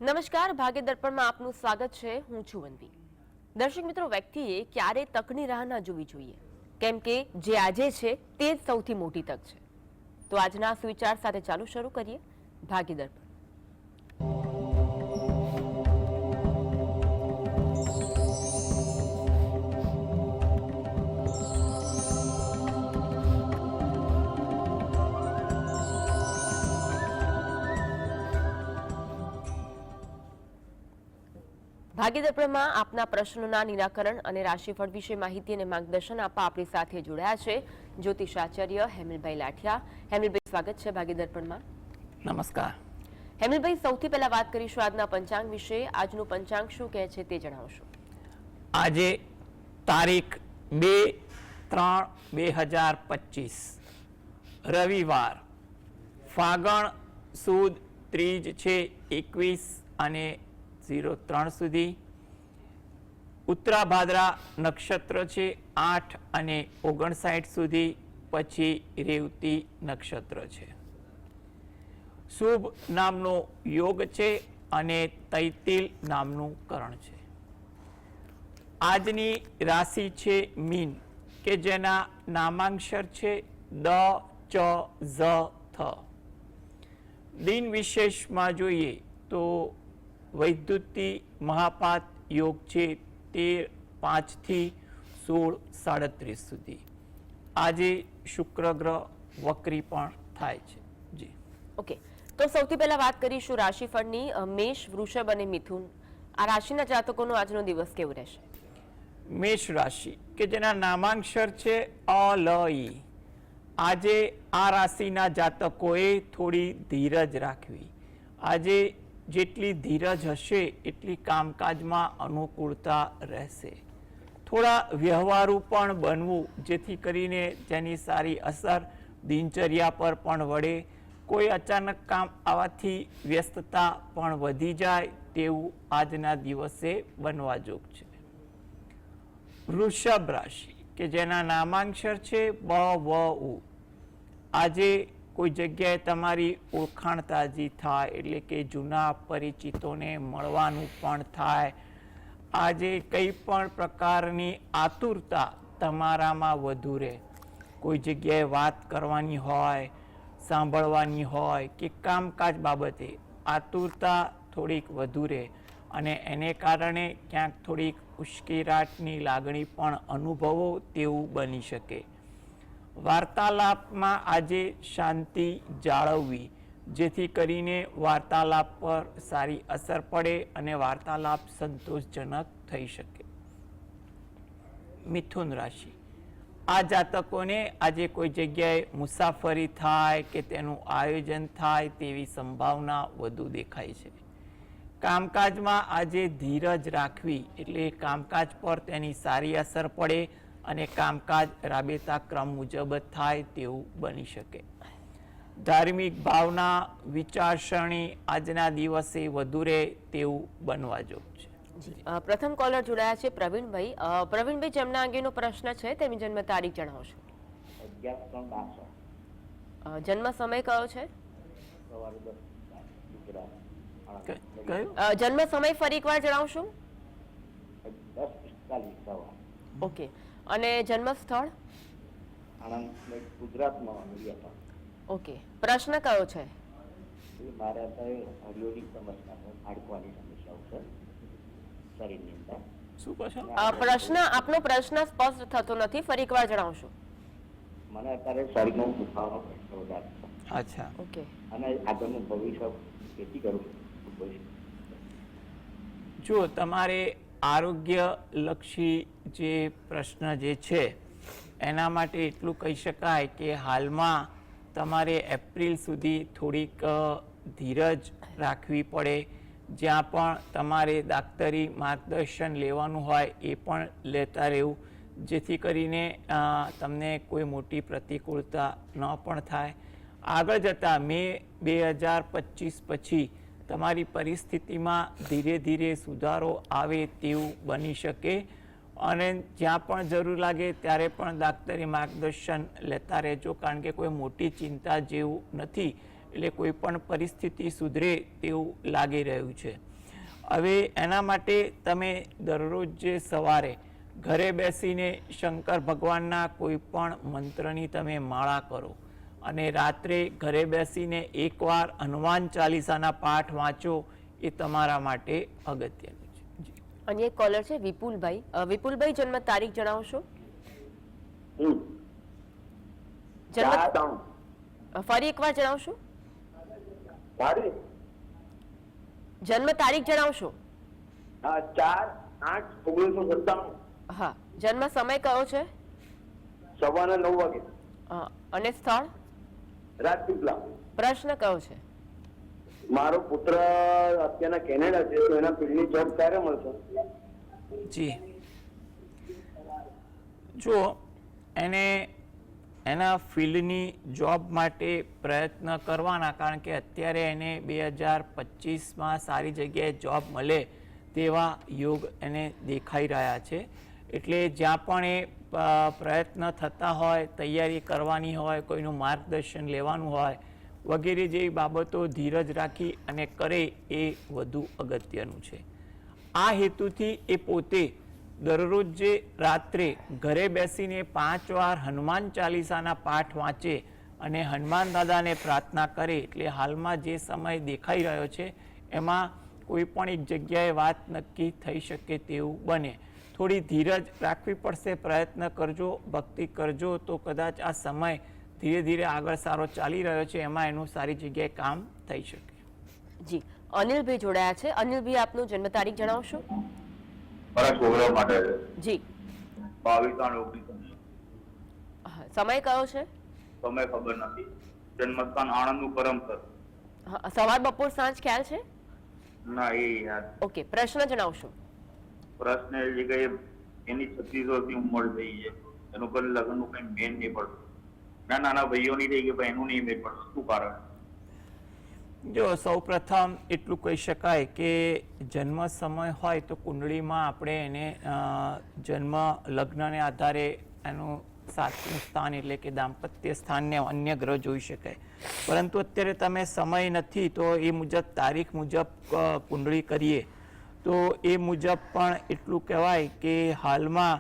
નમસ્કાર, ભાગ્ય દર્પણમાં આપનું સ્વાગત છે. હું છું વનવી. દર્શક મિત્રો, વ્યક્તિએ ક્યારે તકની રાહ ના જોવી જોઈએ, કેમ કે જે આજે છે તે જ સૌથી મોટી તક છે. તો આજના સુવિચાર સાથે ચાલુ શરૂ કરીએ ભાગ્ય દર્પણ. ભાગ્ય દર્પણમાં આપના પ્રશ્નોના નિરાકરણ અને રાશિફળ વિશે માહિતી અને માર્ગદર્શન આપવા આપણી સાથે જોડાયા છે જ્યોતિષાચાર્ય હેમલભાઈ લાઠિયા. હેમલભાઈ, સ્વાગત છે ભાગ્ય દર્પણમાં. નમસ્કાર હેમલભાઈ, સૌથી પહેલા વાત કરીશું આજના પંચાંગ વિશે. આજનું પંચાંગ શું કહે છે તે જણાવશો. આજે તારીખ 2/3/2025 રવિવાર, ફાગણ સુદ ત્રીજ છે 21 અને 03 સુધી, ઉત્તરા ભાદ્રા નક્ષત્ર છે 8 અને 59 સુધી, પછી રેવતી નક્ષત્ર છે. શુભ નામનો યોગ છે અને તૈતિલ નામનું કરણ છે. આજની રાશિ છે મીન, કે જેના નામાંક્ષર છે દ, ચ, ઝ, થ. દિન વિશેષમાં જોઈએ તો વૈદ્યુતિ મહાપાત યોગ છે 13:05 થી 16:37 સુધી. આજે શુક્ર ગ્રહ વક્રી પણ થાય છે. જી ઓકે, તો સૌથી પહેલા વાત કરીશું રાશિફળની. મેષ, વૃષભ અને મિથુન આ રાશિના જાતકોનો આજનો દિવસ કેવો રહેશે? મેષ રાશિ, કે જેના નામાંક્ષર છે અ, લ, ઈ. આજે આ રાશિના જાતકોએ થોડી ધીરજ રાખવી. આજે જેટલી ધીરજ હશે એટલી કામકાજમાં અનુકૂળતા રહેશે. થોડા વ્યવહારુ પણ બનવું, જેથી કરીને જેની સારી અસર દિનચર્યા પર પણ વળે. કોઈ અચાનક કામ આવવાથી વ્યસ્તતા પણ વધી જાય તેવું આજના દિવસે બનવા જોગ છે. વૃષભ રાશિ, કે જેના નામાંક્ષર છે બ, વ, ઉ. આજે કોઈ જગ્યાએ તમારી ઓળખાણ તાજી થાય, એટલે કે જૂના પરિચિતોને મળવાનું પણ થાય. આજે કંઈ પણ પ્રકારની આતુરતા તમારામાં વધુ રહે. કોઈ જગ્યાએ વાત કરવાની હોય, સાંભળવાની હોય કે કામકાજ બાબતે આતુરતા થોડીક વધુ રહે અને એને કારણે ક્યાંક થોડીક ઉશ્કેરાટની લાગણી પણ અનુભવો તેવું બની શકે. વાર્તાલાપમાં આજે શાંતિ જાળવવી, જેથી કરીને વાર્તાલાપ પર સારી અસર પડે અને વાર્તાલાપ સંતોષજનક થઈ શકે. મિથુન રાશિ, આ જાતકોને આજે કોઈ જગ્યાએ મુસાફરી થાય કે તેનું આયોજન થાય તેવી સંભાવના વધુ દેખાય છે. કામકાજમાં આજે ધીરજ રાખવી, એટલે કામકાજ પર તેની સારી અસર પડે અને કામકાજ રાબેતા ક્રમ મુજબ જ થાય તેવું બની શકે. ધાર્મિક ભાવના, વિચારસરણી આજના દિવસે વધુ રહે તેવું બનવા જોગ છે. પ્રથમ કોલર જોડાયા છે પ્રવીણભાઈ. પ્રવીણભાઈ, જેમના અંગેનો પ્રશ્ન છે તેમની જન્મ તારીખ જણાવશો. 11/3/62. જન્મ સમય કયો છે? સવારે 10 ગુજરાત. જન્મ સમય ફરી એકવાર જણાવશો. 10:45 સવાર. ઓકે, અને જન્મ સ્થળ? આણંદ, ગુજરાતમાં નડિયાદ. ઓકે, પ્રશ્ન કયો છે? મારે અત્યારે હરિયોની સમસ્યા, હાડકવાની સમસ્યાઓ છે શરીરની અંદર. શું કહો છો? આપનો પ્રશ્ન સ્પષ્ટ થતો નથી, ફરી એકવાર જણાવશો. મને અત્યારે શરીરનો દુખાવાનો પ્રશ્ન વધારે છે. અચ્છા, ઓકે, અને આગળનું ભવિષ્ય ખેતી કરું. જો તમારે આરોગ્યલક્ષી જે પ્રશ્ન જે છે એના માટે એટલું કહી શકાય કે હાલમાં તમારે એપ્રિલ સુધી થોડીક ધીરજ રાખવી પડે. જ્યાં પણ તમારે દાક્તરી માર્ગદર્શન લેવાનું હોય એ પણ લેતા રહેવું, જેથી કરીને તમને કોઈ મોટી પ્રતિકૂળતા ન પણ થાય. આગળ જતાં મે 2025 પછી તમારી પરિસ્થિતિમાં ધીરે ધીરે સુધારો આવે તેવું બની શકે અને જ્યાં પણ જરૂર લાગે ત્યારે પણ દાક્તરી માર્ગદર્શન લેતા રહેજો, કારણ કે કોઈ મોટી ચિંતા જેવું નથી. એટલે કોઈ પણ પરિસ્થિતિ સુધરે તેવું લાગી રહ્યું છે. હવે એના માટે તમે દરરોજ જે સવારે ઘરે બેસીને શંકર ભગવાનના કોઈ પણ મંત્રની તમે માળા કરો અને રાત્રે ઘરે બેસીને એકવાર હનુમાન ચાલીસાના પાઠ વાંચો, એ તમારા માટે અગત્યનું છે. જી. અન્ય એક કોલર છે વિપુલભાઈ. વિપુલભાઈ, જન્મ તારીખ જણાવશો? જન્મ ફરી એકવાર જણાવશો? જન્મ તારીખ જણાવશો? 4/8/1997. હા. જન્મ સમય કયો છે? સવારના 9 વાગે. અને સ્થળ? રાજપીપળા. પ્રશ્ન કયો છે? મારો પુત્ર અત્યારના કેનેડા છે, તો એના ફિલ્ડની જોબ ક્યારે મળશે? જી, જો એને એના ફિલ્ડની જોબ માટે પ્રયત્ન કરવાના, કારણ કે અત્યારે એને 2025માં સારી જગ્યાએ જોબ મળે તેવા યોગ એને દેખાઈ રહ્યા છે. એટલે જ્યાં પણ એ પ્રયત્ન થતા હોય, તૈયારી કરવાની હોય, કોઈનું માર્ગદર્શન લેવાનું હોય વગેરે જેવી બાબતો ધીરજ રાખી અને કરે એ વધુ અગત્યનું છે. આ હેતુથી એ પોતે દરરોજ જે રાત્રે ઘરે બેસીને 5 વાર હનુમાન ચાલીસાના પાઠ વાંચે અને હનુમાન દાદાને પ્રાર્થના કરે, એટલે હાલમાં જે સમય દેખાઈ રહ્યો છે એમાં કોઈ પણ એક જગ્યાએ વાત નક્કી થઈ શકે તેવું બને. થોડી ધીરજ રાખવી પડશે, પ્રયત્ન કરજો, ભક્તિ કરજો, તો કદાચ આ સમય ધીરે ધીરે આગળ સારો ચાલી રહ્યો છે એમાં એનું સારી જગ્યાએ કામ થઈ શકે. જી. અનિલભાઈ જોડાયા છે. અનિલભાઈ, આપનું જન્મ તારીખ જણાવશો? મારા છોકરા માટે છે. જી. 22/3/19. સમય કયો છે? સમય ખબર નથી. જન્મસ્થાન આણંદનું કરમસર. સવાર, બપોર, સાંજ ખ્યાલ છે? ના, એ યાદ. ઓકે. પ્રશ્ન જણાવશો? પ્રશ્ન એ છે કે એની 36 વર્ષની ઉંમર થઈ છે, એનું કોઈ લગ્નનું કઈ મેન નહીં પડતું. નાના ભાઈઓની થઈ કે ભાઈ એનું નહીં મેન પડતું, શું કારણ? જો, સૌ પ્રથમ એટલું કહી શકાય કે જન્મ સમય હોય તો કુંડળીમાં આપણે એને જન્મ લગ્નને આધારે એનું 7મું સ્થાન એટલે કે દાંપત્ય સ્થાનને અન્ય ગ્રહ જોઈ શકાય. પરંતુ અત્યારે તમે સમય નથી તો એ મુજબ તારીખ મુજબ કુંડળી કરીએ તો એ મુજબ પણ એટલું કહેવાય કે હાલમાં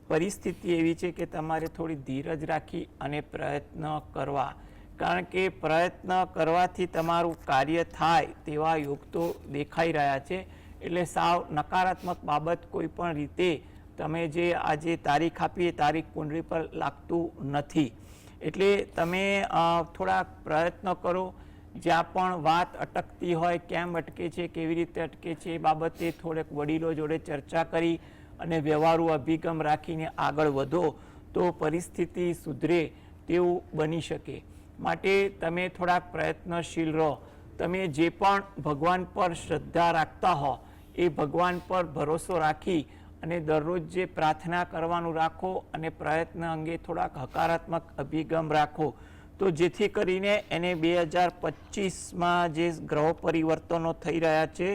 પરિસ્થિતિ એવી છે કે તમારે થોડી ધીરજ રાખી અને પ્રયત્ન કરવા, કારણ કે પ્રયત્ન કરવાથી તમારું કાર્ય થાય તેવા યોગ તો દેખાઈ રહ્યા છે. એટલે સાવ નકારાત્મક બાબત કોઈ પણ રીતે તમે જે આજે તારીખ આપી એ તારીખ કુંડળી પર લાગતું નથી. એટલે તમે થોડા પ્રયત્ન કરો. જ્યાં પણ વાત અટકતી હોય, કેમ અટકે છે, કેવી રીતે અટકે છે, એ બાબતે થોડેક વડીલો જોડે ચર્ચા કરી અને વ્યવહારુ અભિગમ રાખીને આગળ વધો તો પરિસ્થિતિ સુધરે તેવું બની શકે. માટે તમે થોડાક પ્રયત્નશીલ રહો. તમે જે પણ ભગવાન પર શ્રદ્ધા રાખતા હો એ ભગવાન પર ભરોસો રાખી અને દરરોજ જે પ્રાર્થના કરવાનું રાખો અને પ્રયત્ન અંગે થોડાક હકારાત્મક અભિગમ રાખો, તો જેથી કરીને એને 2025માં જે ગ્રહ પરિવર્તનો થઈ રહ્યા છે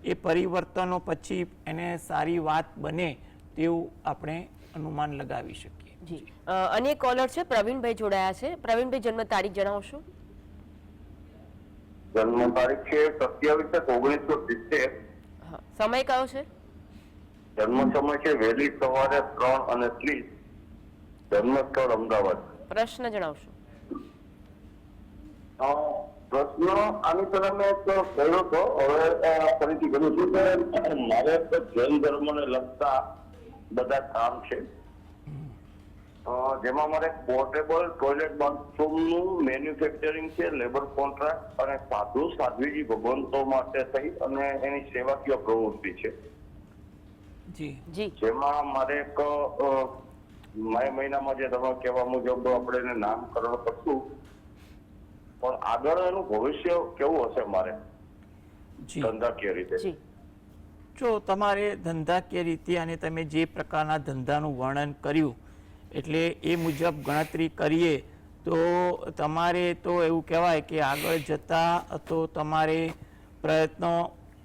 એ પરિવર્તનો પછી એને સારી વાત બને તેવું આપણે અનુમાન લગાવી શકીએ. જી. અન્ય કોલર છે પ્રવીણભાઈ જોડાયા છે. પ્રવીણભાઈ, જન્મ તારીખ જણાવશો? જન્મ તારીખ છે 27/1970. સમય કયો છે? જન્મ સમય છે વહેલી સવારે 3:30. જન્મ સ્થળ અમદાવાદ. પ્રશ્ન જણાવશો? પ્રશ્ન આની પહેલા મેં કહ્યો હતો, હવે ફરીથી કરું છું કે મારે જૈન ધર્મને લગતા બધા કામ છે, જેમાં મારે પોર્ટેબલ ટોયલેટ બાથરૂમનું મેન્યુફેક્ચરિંગ છે, લેબર કોન્ટ્રાક્ટ અને સાધુ સાધ્વીજી ભગવંતો માટે થઈ અને એની સેવાકીય પ્રવૃત્તિ છે. જી. જેમાં મારે એક મે મહિનામાં જે તમે કહેવા મુજબ આપણે એને નામકરણ કરશું, પણ આગળ એનું ભવિષ્ય કેવું હશે મારે ધંધાકીય રીતે? જો તમારે ધંધાકીય રીતે અને તમે જે પ્રકારના ધંધાનું વર્ણન કર્યું એટલે એ મુજબ ગણતરી કરીએ તો તમારે તો એવું કહેવાય કે આગળ જતા તો તમારે પ્રયત્નો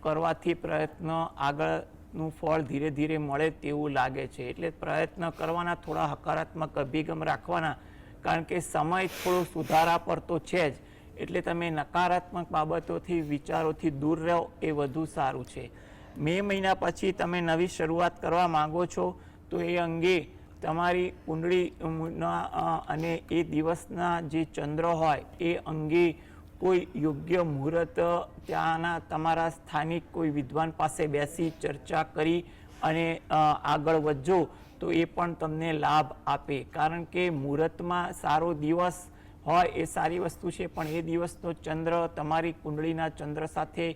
કરવાથી પ્રયત્ન આગળનું ફળ ધીરે ધીરે મળે તેવું લાગે છે. એટલે પ્રયત્ન કરવાના, થોડા હકારાત્મક અભિગમ રાખવાના, કારણ કે સમય થોડો સુધારા પર તો છે જ. એટલે તમે નકારાત્મક બાબતોથી વિચારોથી દૂર રહો એ વધુ સારું છે. મે મહિના પછી તમે નવી શરૂઆત કરવા માંગો છો તો એ અંગે તમારી કુંડળીના અને એ દિવસના જે ચંદ્ર હોય એ અંગે કોઈ યોગ્ય મુહૂર્ત ત્યાંના તમારા સ્થાનિક કોઈ વિદ્વાન પાસે બેસી ચર્ચા કરી અને આગળ વધજો તો એ પણ તમને લાભ આપે. કારણ કે મુહૂર્તમાં સારો દિવસ હોય એ સારી વસ્તુ છે, પણ એ દિવસનો ચંદ્ર તમારી કુંડળીના ચંદ્ર સાથે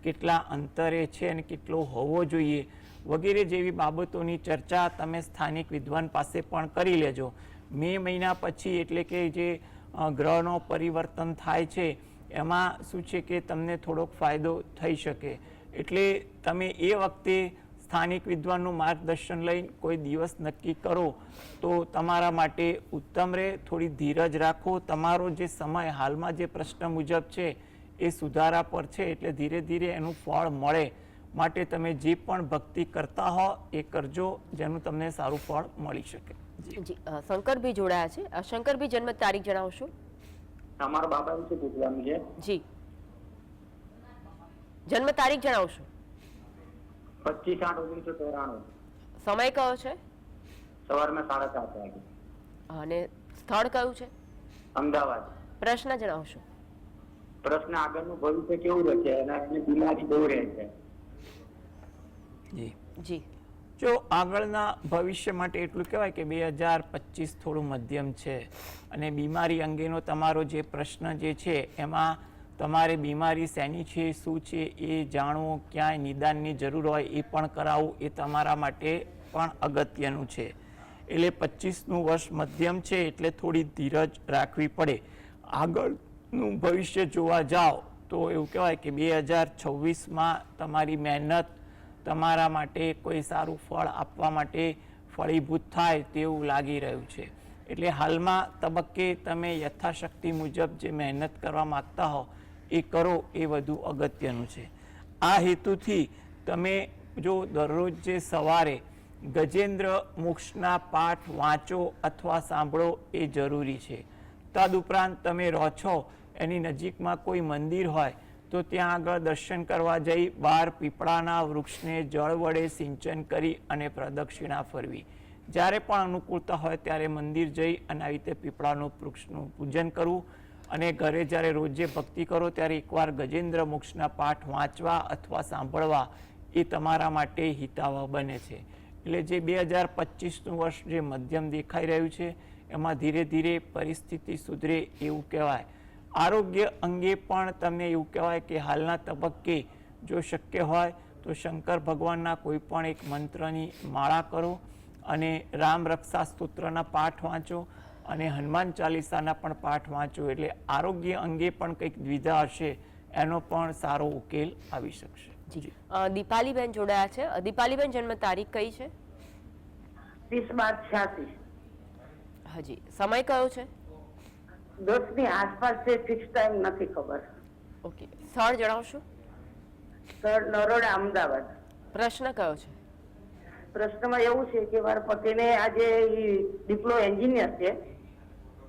કેટલા અંતરે છે અને કેટલો હોવો જોઈએ વગેરે જેવી બાબતોની ચર્ચા તમે સ્થાનિક વિદ્વાન પાસે પણ કરી લેજો. મે મહિના પછી એટલે કે જે ગ્રહનો પરિવર્તન થાય છે એમાં શું છે કે તમને થોડોક ફાયદો થઈ શકે, એટલે તમે એ વખતે સ્થાનિક વિદ્વાનનું માર્ગદર્શન લઈને કોઈ દિવસ નક્કી કરો તો તમારા માટે ઉત્તમ રહે. થોડી ધીરજ રાખો. તમારો જે સમય હાલમાં જે પ્રશ્ન મુજબ છે એ સુધારા પર છે, એટલે ધીરે ધીરે એનું ફળ મળે. માટે તમે જે પણ ભક્તિ કરતા હો એ કરજો, જેનું તમને સારું ફળ મળી શકે. જી શંકરભાઈ જોડાયા છે. શંકરભાઈ જન્મ તારીખ જણાવશો? અમારા બાબા વિશે પૂછવાનું છે. જી જન્મ તારીખ જણાવશો? 25/8/1993. સમય કયો છે? સવારના 7:30 વાગે. અને સ્થળ કયું છે? અમદાવાદ. પ્રશ્ન જણાવશો? પ્રશ્ન આગળનું ભવિષ્ય કેવું રહેશે અને એની બીમારી બહુ રહે છે. જી જો આગળના ભવિષ્ય માટે એટલું કહેવાય કે 2025 થોડું મધ્યમ છે, અને બીમારી અંગેનો તમારો જે પ્રશ્ન જે છે એમાં તમારે બીમારી શેની છે, શું છે એ જાણવું, ક્યાંય નિદાનની જરૂર હોય એ પણ કરાવવું એ તમારા માટે પણ અગત્યનું છે. એટલે 25નું વર્ષ મધ્યમ છે, એટલે થોડી ધીરજ રાખવી પડે. આગળનું ભવિષ્ય જોવા જાઓ તો એવું કહેવાય કે 2026માં તમારી મહેનત તમારા માટે કોઈ સારું ફળ આપવા માટે ફળીભૂત થાય તેવું લાગી રહ્યું છે. એટલે હાલમાં તબક્કે તમે યથાશક્તિ મુજબ જે મહેનત કરવા માગતા હો એ કરો એ વધુ અગત્યનું છે. આ હેતુથી તમે જો દરરોજ જે સવારે ગજેન્દ્ર મોક્ષના પાઠ વાંચો અથવા સાંભળો એ જરૂરી છે. તદુપરાંત તમે રહો છો એની નજીકમાં કોઈ મંદિર હોય તો ત્યાં આગળ દર્શન કરવા જઈ બહાર પીપળાના વૃક્ષને જળ વડે સિંચન કરી અને પ્રદક્ષિણા ફરવી. જ્યારે પણ અનુકૂળતા હોય ત્યારે મંદિર જઈ અને આવી રીતે પીપળાનું વૃક્ષનું પૂજન કરવું, અને ઘરે જ્યારે રોજે ભક્તિ કરો ત્યારે એકવાર ગજેન્દ્ર મોક્ષના પાઠ વાંચવા અથવા સાંભળવા એ તમારા માટે હિતાવહ બને છે. એટલે જે 2025નું વર્ષ જે મધ્યમ દેખાઈ રહ્યું છે એમાં ધીરે ધીરે પરિસ્થિતિ સુધરે એવું કહેવાય. આરોગ્ય અંગે પણ તમને એવું કહેવાય કે હાલના તબક્કે જો શક્ય હોય તો શંકર ભગવાનના કોઈ પણ એક મંત્રની માળા કરો અને રામ રક્ષા સ્તોત્રના પાઠ વાંચો અને હનુમાન ચાલીસાના પણ પાઠ વાંચો, એટલે આરોગ્ય અંગે પણ કંઈક દ્વિધા હશે એનો પણ સારો ઉકેલ આવી શકશે. જી દીપાલીબેન જોડાયા છે. દીપાલીબેન જન્મ તારીખ કઈ છે? 30/12/86. હાજી સમય કયો છે? 10ની આસપાસ છે, ફિક્સ ટાઈમ નથી ખબર. ઓકે સ્થળ જણાવશો? સર નરોડા અમદાવાદ. પ્રશ્ન કયો છે? પ્રશ્નમાં એવું છે કે મારા પતિને આજે ડિપ્લો એન્જિનિયર છે,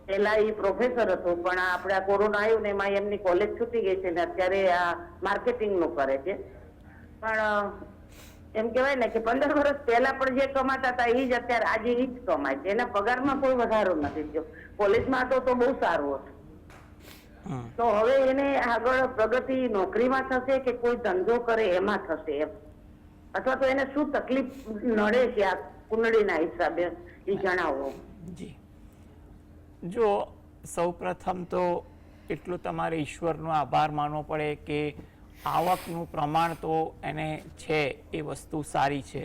પહેલા એ પ્રોફેસર હતો, પણ આપણે આ કોરોના આવ્યું ને એમાં એમની કોલેજ છૂટી ગઈ છે ને અત્યારે આ માર્કેટિંગ નું કરે છે. પણ એમ કહેવાય ને કે 15 વર્ષ પહેલા પણ જે કમાતા હતા એ જ અત્યારે આજે એ જ કમાય છે. એના પગારમાં કોઈ વધારો નથી થયો. કોલેજમાં હતો તો બહુ સારું હતું. તો હવે એને આગળ પ્રગતિ નોકરીમાં થશે કે કોઈ ધંધો કરે એમાં થશે એમ, અથવા તો એને શું તકલીફ નડે છે આ કુંડળીના હિસાબે એ જણાવો. જી જો સૌપ્રથમ તો એટલું તમારે ઈશ્વરનો આભાર માનવો પડે કે આવકનું પ્રમાણ તો એને છે એ વસ્તુ સારી છે.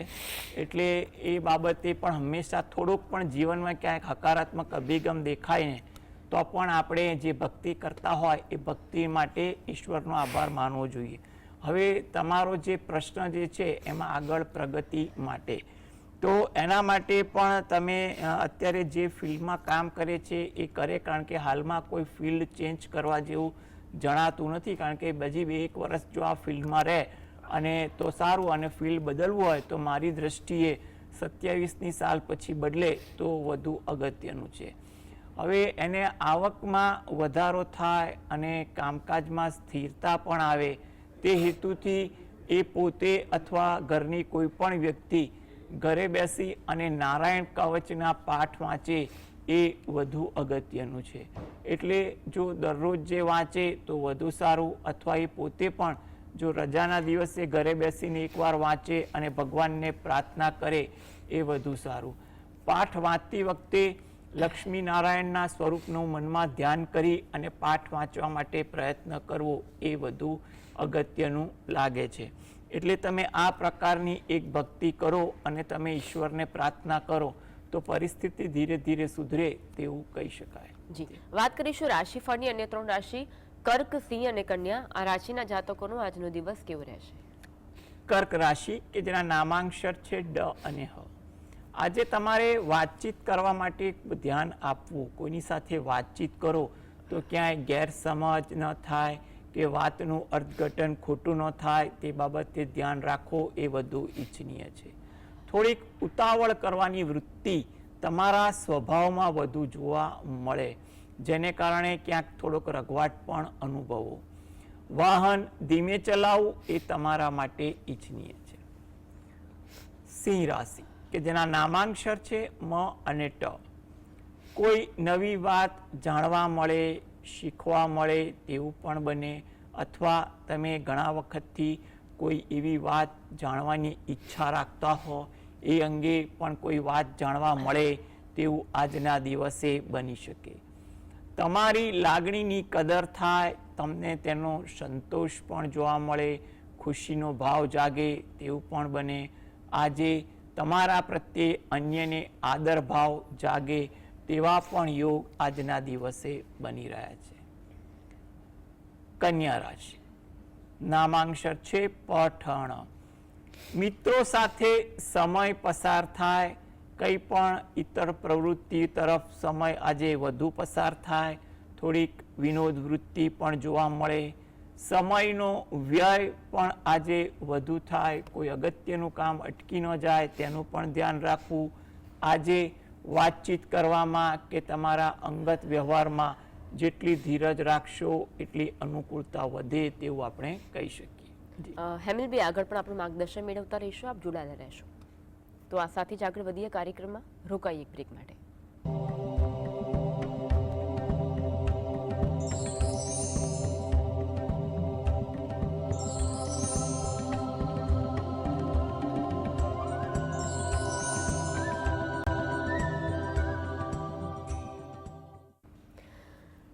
એટલે એ બાબતે પણ હંમેશા થોડુંક પણ જીવનમાં ક્યાંક હકારાત્મક અભિગમ દેખાય ને તો પણ આપણે જે ભક્તિ કરતા હોય એ ભક્તિ માટે ઈશ્વરનો આભાર માનવો જોઈએ. હવે તમારો જે પ્રશ્ન જે છે એમાં આગળ પ્રગતિ માટે તો એના માટે પણ તમે અત્યારે જે ફિલ્ડમાં કામ કરે છે એ કરે, કારણ કે હાલમાં કોઈ ફિલ્ડ ચેન્જ કરવા જેવું જણાતું નથી. કારણ કે બીજી 1 વર્ષ જો આ ફિલ્ડમાં રહે અને તો સારું, અને ફિલ્ડ બદલવું હોય તો મારી દ્રષ્ટિએ 27ની સાલ પછી બદલે તો વધુ અગત્યનું છે. હવે એને આવકમાં વધારો થાય અને કામકાજમાં સ્થિરતા પણ આવે તે હેતુથી એ પોતે અથવા ઘરની કોઈ પણ વ્યક્તિ ઘરે બેસી અને નારાયણ કવચના પાઠ વાંચે એ વધુ અગત્યનું છે. એટલે જો દરરોજ જે વાંચે તો વધુ સારું, અથવા એ પોતે પણ જો રજાના દિવસે ઘરે બેસીને એકવાર વાંચે અને ભગવાનને પ્રાર્થના કરે એ વધુ સારું. પાઠ વાંચતી વખતે લક્ષ્મી નારાયણના સ્વરૂપનું મનમાં ધ્યાન કરી અને પાઠ વાંચવા માટે પ્રયત્ન કરવો એ વધુ અગત્યનું લાગે છે. એટલે તમે આ પ્રકારની એક ભક્તિ કરો અને તમે ઈશ્વરને પ્રાર્થના કરો તો પરિસ્થિતિ ધીરે ધીરે સુધરે તેવું કહી શકાય. જી, વાત કરીશું રાશિફળની. અન્ય 3 રાશિ કર્ક, સિંહ અને કન્યા, આ રાશિના જાતકોનો આજનો દિવસ કેવો રહેશે? કર્ક રાશિ કે જેના નામાંક્ષર છે ડ અને હ. આજે તમારે વાતચીત કરવા માટે ધ્યાન આપવું. કોઈની સાથે વાતચીત કરો તો ક્યાંય ગેરસમજ ન થાય કે વાતનું અર્થઘટન ખોટું ન થાય તે બાબતે ધ્યાન રાખો એ વધુ ઈચ્છનીય છે. થોડીક ઉતાવળ કરવાની વૃત્તિ તમારા સ્વભાવમાં વધુ જોવા મળે, જેને કારણે ક્યાંક થોડોક રઘવાટ પણ અનુભવો. વાહન ધીમે ચલાવવું એ તમારા માટે ઈચ્છનીય છે. સિંહ રાશિ કે જેના નામાંક્ષર છે મ અને ટ. કોઈ નવી વાત જાણવા મળે, શીખવા મળે તેવું પણ બને, અથવા તમે ઘણા વખતથી કોઈ એવી વાત જાણવાની ઈચ્છા રાખતા હો એ અંગે પણ કોઈ વાત જાણવા મળે તેવું આજના દિવસે બની શકે. તમારી લાગણીની કદર થાય, તમને તેનો સંતોષ પણ જોવા મળે, ખુશીનો ભાવ જાગે તેવું પણ બને. આજે તમારા પ્રત્યે અન્યને આદર ભાવ જાગે તેવા પણ યોગ આજના દિવસે બની રહ્યા છે. કન્યા રાશિ નામાંક્ષર છે પઠણ. મિત્રો સાથે સમય પસાર થાય, કંઈ પણ ઇતર પ્રવૃત્તિ તરફ સમય આજે વધુ પસાર થાય, થોડીક વિનોદ વૃત્તિ પણ જોવા મળે, સમયનો વ્યય પણ આજે વધુ થાય, કોઈ અગત્યનું કામ અટકી ન જાય તેનું પણ ધ્યાન રાખવું. આજે વાતચીત કરવામાં કે તમારા અંગત વ્યવહારમાં જેટલી ધીરજ રાખશો એટલી અનુકૂળતા વધે તેવું આપણે કહી શકીએ. હેમિલભાઈ, આગળ પણ આપણું માર્ગદર્શન મેળવતા રહીશું, આપ જોડાયેલા રહેશો. તો આ સાથે જ આગળ વધીએ કાર્યક્રમમાં. રોકાઈએ એક બ્રેક માટે.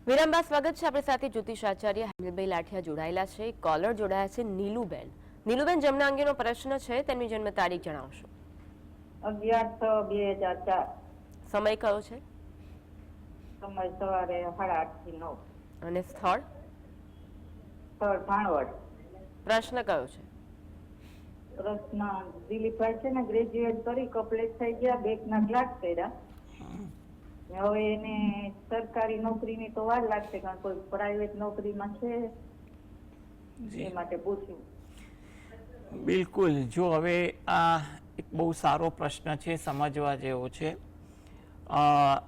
વિરામ બાદ સ્વાગત છે. આપણી સાથે જ્યોતિષ આચાર્ય હેમિલભાઈ લાઠિયા જોડાયેલા છે. કોલર જોડાયા છે નીલુબેન. નીલુબેન, જમના અંગેનો પ્રશ્ન છે, તેમની જન્મ તારીખ જણાવશો? 11/6/2004. સમય કયો છે? સમય સવારે 8:30 થી 9. અને સ્થળ? સ્થળ ભાણવડ. પ્રશ્ન કયો છે? પ્રશ્ન, દિલીપભાઈ છે ને ગ્રેજ્યુએટ કરી કમ્પ્લીટ થઈ ગયા, બેંકના ક્લાર્ક કર્યા. હવે એને સરકારી નોકરીની તો વાર લાગશે, કારણ કોઈ પ્રાઇવેટ નોકરીમાં છે એ માટે પૂછ્યું. બિલકુલ. જો હવે આ એક બહુ સારો પ્રશ્ન છે, સમજવા જેવો છે.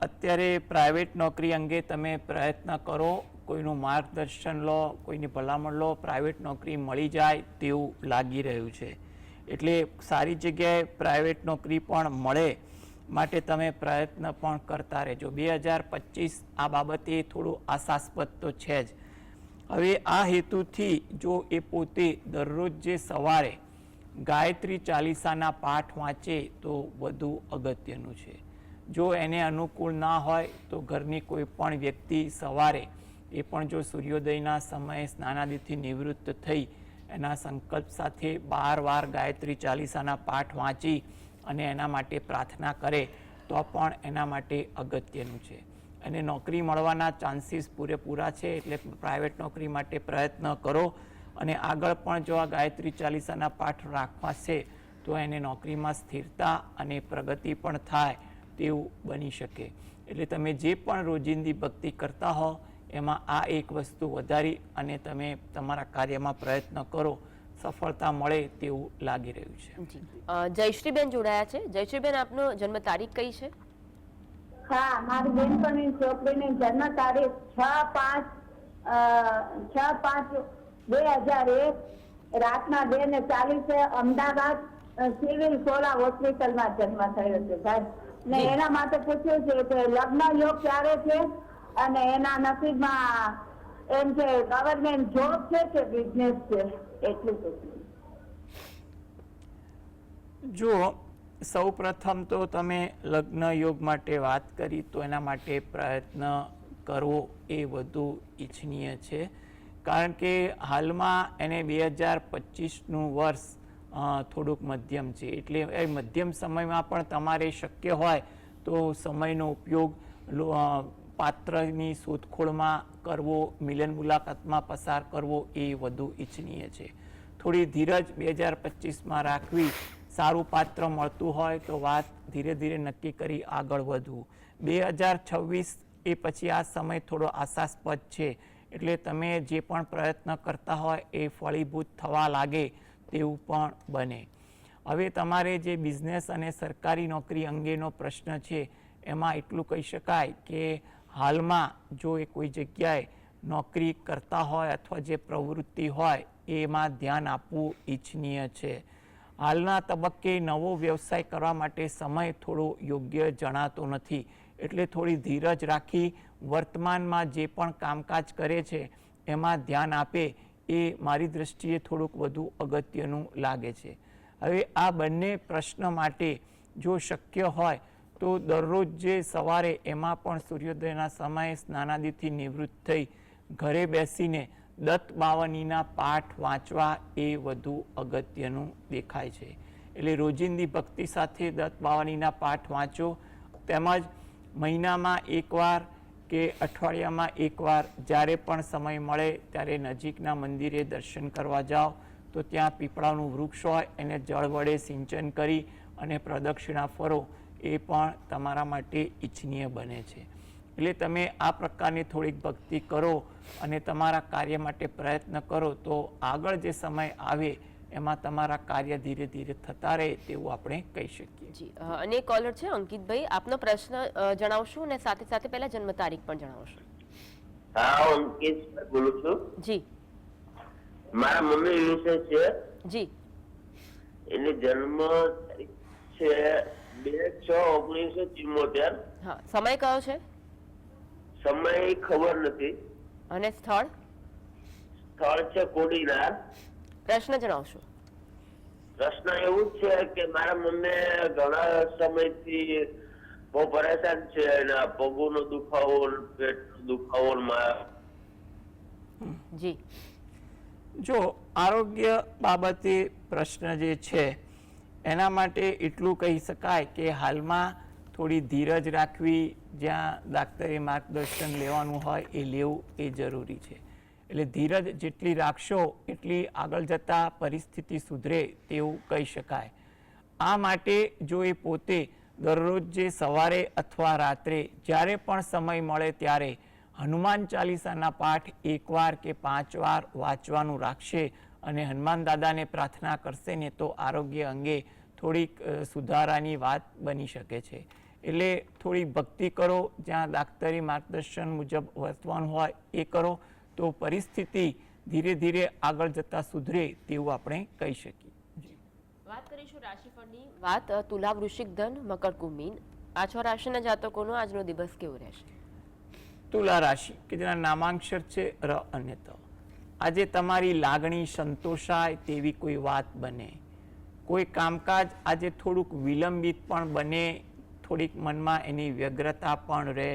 અત્યારે પ્રાઇવેટ નોકરી અંગે તમે પ્રયત્ન કરો, કોઈનું માર્ગદર્શન લો, કોઈની ભલામણ લો, પ્રાઇવેટ નોકરી મળી જાય તેવું લાગી રહ્યું છે. એટલે સારી જગ્યાએ પ્રાઇવેટ નોકરી પણ મળે માટે તમે પ્રયત્ન પણ કરતા રહેજો. 2025 આ બાબતે થોડું આશાસ્પદ તો છે જ. હવે આ હેતુથી જો એ પોતે દરરોજ જે સવારે ગાયત્રી ચાલીસાના પાઠ વાંચે તો વધુ અગત્યનું છે. જો એને અનુકૂળ ના હોય તો ઘરની કોઈ પણ વ્યક્તિ સવારે એ પણ જો સૂર્યોદયના સમયે સ્નાનાદિથી નિવૃત્ત થઈ એના સંકલ્પ સાથે 12 વાર ગાયત્રી ચાલીસાના પાઠ વાંચી અને એના માટે પ્રાર્થના કરે તો પણ એના માટે અગત્યનું છે. અને નોકરી મળવાના ચાન્સીસ પૂરેપૂરા છે, એટલે પ્રાઇવેટ નોકરી માટે પ્રયત્ન કરો. અને આગળ પણ જો આ ગાયત્રી ચાલીસાના પાઠ રાખવા છે તો એને નોકરીમાં સ્થિરતા અને પ્રગતિ પણ થાય તેવું બની શકે. એટલે તમે જે પણ રોજિંદી ભક્તિ કરતા હો એમાં આ એક વસ્તુ વધારી અને તમે તમારા કાર્યમાં પ્રયત્ન કરો, સફળતા મળે તેવું લાગી રહ્યું છે. જયશ્રીબેન જોડાયા છે. જયશ્રીબેન, આપનો જન્મ તારીખ કઈ છે? હા, મારી બેનપણીની છોકરીની જન્મ તારીખ 6/5/2001 રાતના 2:40 અમદાવાદ સિવિલ સોલા હોસ્પિટલમાં જન્મ થયો છે સાહેબ. ને એના માટે પૂછ્યું છે કે લગ્ન યોગ ક્યારે છે અને એના નસીબમાં એમ છે ગવર્મેન્ટ જોબ છે કે બિઝનેસ છે, એટલું પૂછ્યું. જો સૌ પ્રથમ તો તમે લગ્ન યોગ માટે વાત કરી તો એના માટે પ્રયત્ન કરવો એ વધુ ઈચ્છનીય છે, કારણ કે હાલમાં એને 2025નું વર્ષ થોડુંક મધ્યમ છે. એટલે એ મધ્યમ સમયમાં પણ તમારે શક્ય હોય તો સમયનો ઉપયોગ પાત્રની શોધખોળમાં કરવો, મિલન મુલાકાતમાં પસાર કરવો એ વધુ ઈચ્છનીય છે. થોડી ધીરજ 2025માં રાખવી. સારું પાત્ર મળતું હોય તો વાત ધીરે ધીરે નક્કી કરી આગળ વધવું. 2026 એ પછી આ સમય થોડો આશાસ્પદ છે, એટલે તમે જે પણ પ્રયત્ન કરતા હોય એ ફળીભૂત થવા લાગે તેવું પણ બને. હવે તમારે જે બિઝનેસ અને સરકારી નોકરી અંગેનો પ્રશ્ન છે એમાં એટલું કહી શકાય કે હાલમાં જો એ કોઈ જગ્યાએ નોકરી કરતા હોય અથવા જે પ્રવૃત્તિ હોય એમાં ધ્યાન આપવું ઈચ્છનીય છે. હાલના તબક્કે નવો વ્યવસાય કરવા માટે સમય થોડો યોગ્ય જણાતો નથી, એટલે થોડી ધીરજ રાખી વર્તમાનમાં જે પણ કામકાજ કરે છે એમાં ધ્યાન આપે એ મારી દૃષ્ટિએ થોડુંક વધુ અગત્યનું લાગે છે. હવે આ બંને પ્રશ્ન માટે જો શક્ય હોય તો દરરોજ જે સવારે એમાં પણ સૂર્યોદયના સમયે સ્નાનાદિથી નિવૃત્ત થઈ ઘરે બેસીને દત્ત બાવનીના પાઠ વાંચવા એ વધુ અગત્યનું દેખાય છે. એટલે રોજિંદી ભક્તિ સાથે દત્ત બાવનીના પાઠ વાંચો, તેમજ મહિનામાં એકવાર કે અઠવાડિયામાં એકવાર જ્યારે પણ સમય મળે ત્યારે નજીકના મંદિરે દર્શન કરવા જાઓ તો ત્યાં પીપળાનું વૃક્ષ હોય એને જળ વડે સિંચન કરી અને પ્રદક્ષિણા ફરો એ પણ તમારા માટે ઈચ્છનીય બને છે. એટલે તમે આ પ્રકારની થોડીક ભક્તિ કરો અને તમારા કાર્ય માટે પ્રયત્ન કરો તો આગળ જે સમય આવે એમાં તમારા કાર્ય ધીરે ધીરે થતા રહે તેવું આપણે કહી શકીએ. જી, અને કોલર છે અંકિતભાઈ, આપનો પ્રશ્ન જણાવશો અને સાથે સાથે પહેલા જન્મ તારીખ પણ જણાવશો. હા, અંકિત બોલું છું. જી, મારા મમ્મી વિશે છે. જી, એની જન્મ તારીખ છે 2/6/1974. હા, સમય કયો છે? સમય ખબર નથી. અને સ્થળ? સ્થળ છે કોડીનાર. પ્રશ્ન જણાવશો. પ્રશ્ન એવું છે કે મારા મમ્મી ઘણા સમયથી બહુ પરેશાન છે, એના પગોનો દુખાવો, પેટનો દુખાવો. જી, જો આરોગ્ય બાબતે પ્રશ્ન જે છે એના માટે એટલું કહી શકાય કે હાલમાં થોડી ધીરજ રાખવી, જ્યાં ડાક્ટરે માર્ગદર્શન લેવાનું હોય એ લેવું એ જરૂરી છે. એટલે ધીરજ જેટલી રાખશો એટલી આગળ જતાં પરિસ્થિતિ સુધરે તેવું કહી શકાય. આ માટે જો એ પોતે દરરોજ જે સવારે અથવા રાત્રે જ્યારે પણ સમય મળે ત્યારે હનુમાન ચાલીસાના પાઠ 1 વાર કે 5 વાર વાંચવાનું રાખશે અને હનુમાન દાદાને પ્રાર્થના કરશે ને તો આરોગ્ય અંગે થોડીક સુધારાની વાત બની શકે છે. એટલે થોડી ભક્તિ કરો, જ્યાં ડાક્ટરી માર્ગદર્શન મુજબ વર્તવાનું હોય એ કરો તો પરિસ્થિતિ ધીરે ધીરે આગળ જતા સુધરે તેવું આપણે કહી શકીએ. વાત કરીશું રાશિફળની. વાત તુલા, વૃશ્ચિક, ધન, મકર, કુંભ, મીન આ 6 રાશિના જાતકોનો આજનો દિવસ કેવો રહેશે? તુલા રાશિ કે જેના નામાંક્ષર છે ર અને ત. આજે તમારી લાગણી સંતોષાય તેવી કોઈ વાત બને. કોઈ કામકાજ આજે થોડુંક વિલંબિત પણ બને, થોડીક મનમાં એની વ્યગ્રતા પણ રહે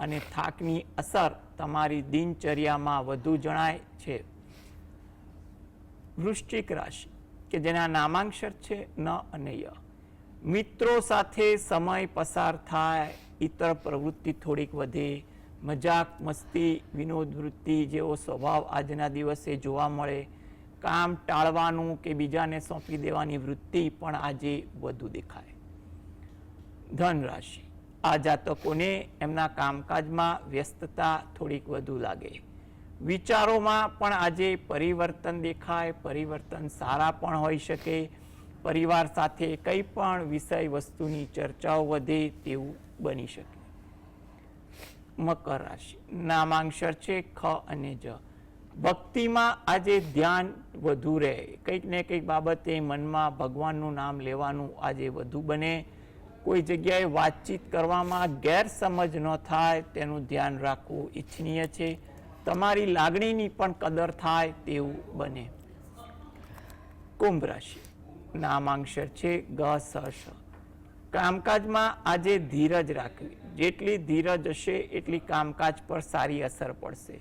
અને થાકની અસર તમારી દિનચર્યામાં વધુ જણાય છે. વૃશ્ચિક રાશિ કે જેના નામાંક્ષર છે ન અને ય. મિત્રો સાથે સમય પસાર થાય, ઇતર પ્રવૃત્તિ થોડીક વધે, મજાક મસ્તી વિનોદ વૃત્તિ જેવો સ્વભાવ આજના દિવસે જોવા મળે. કામ ટાળવાનું કે બીજાને સોંપી દેવાની વૃત્તિ પણ આજે વધુ દેખાય. ધન રાશિ આ જાતકોને એમના કામકાજમાં વ્યસ્તતા થોડીક વધુ લાગે. વિચારોમાં પણ આજે પરિવર્તન દેખાય. પરિવર્તન સારા પણ હોઈ શકે. પરિવાર સાથે કંઈ પણ વિષય વસ્તુની ચર્ચાઓ વધે તેવું બની શકે. મકર રાશિ, નામાંક્ષર છે ખ અને જ. ભક્તિમાં આજે ધ્યાન વધુ રહે, કંઈક ને કંઈક બાબતે મનમાં ભગવાનનું નામ લેવાનું આજે વધુ બને. કોઈ જગ્યાએ વાતચીત કરવામાં ગેરસમજ ન થાય તેનું ધ્યાન રાખવું ઈચ્છનીય છે. તમારી લાગણીની પણ કદર થાય તેવું બને. કુંભ રાશિ, નામાંક્ષર છે ગ સ શ. કામકાજમાં આજે ધીરજ રાખવી, જેટલી ધીરજ હશે એટલી કામકાજ પર સારી અસર પડશે.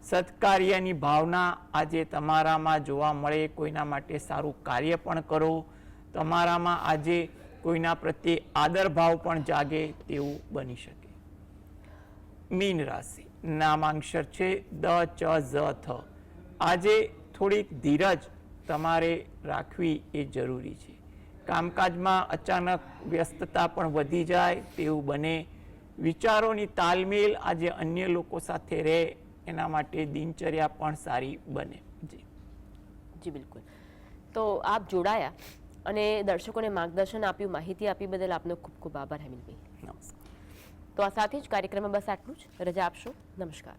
સત્કાર્યની ભાવના આજે તમારામાં જોવા મળે, કોઈના માટે સારું કાર્ય પણ કરો. તમારામાં આજે કોઈના પ્રત્યે આદર ભાવ પણ જાગે તેવું બની શકે. મીન રાશિ, નામાંક્ષર છે દ ચ ઝ થ. આજે થોડીક ધીરજ તમારે રાખવી એ જરૂરી છે. કામકાજમાં અચાનક વ્યસ્તતા પણ વધી જાય તેવું બને. વિચારોની તાલમેલ આજે અન્ય લોકો સાથે રહે, એના માટે દિનચર્યા પણ સારી બને. જી બિલકુલ. તો આપ જોડાયા અને દર્શકોને માર્ગદર્શન આપ્યું, માહિતી આપી બદલ આપનો ખૂબ ખૂબ આભાર હેમિલભાઈ. નમસ્કાર. તો આ સાથે જ કાર્યક્રમમાં બસ આટલું જ. રજા આપશો. નમસ્કાર.